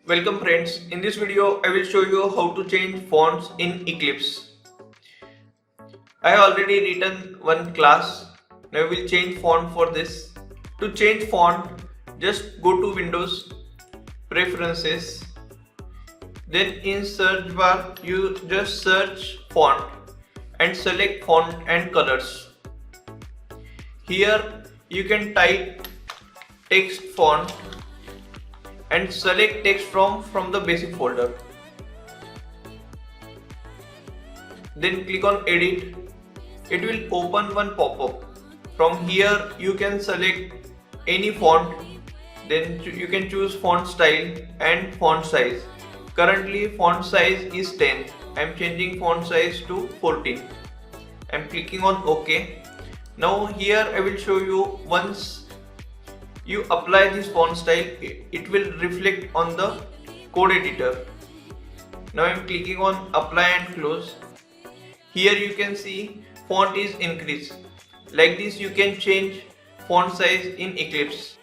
Welcome friends, in this video I will show you how to change fonts in Eclipse. I have already written one class, now I will change font for this. To change font, just go to Windows, Preferences, then in search bar you just search font and select font and colors. Here you can type text font and select text from the basic folder. Then click on edit. It will open one pop-up. From here you can select any font. Then you can choose font style and font size. Currently font size is 10. I am changing font size to 14. I am clicking on OK. Now here I will show you once you apply this font style, it will reflect on the code editor. Now I am clicking on apply and close. Here you can see font is increased. Like this you can change font size in Eclipse.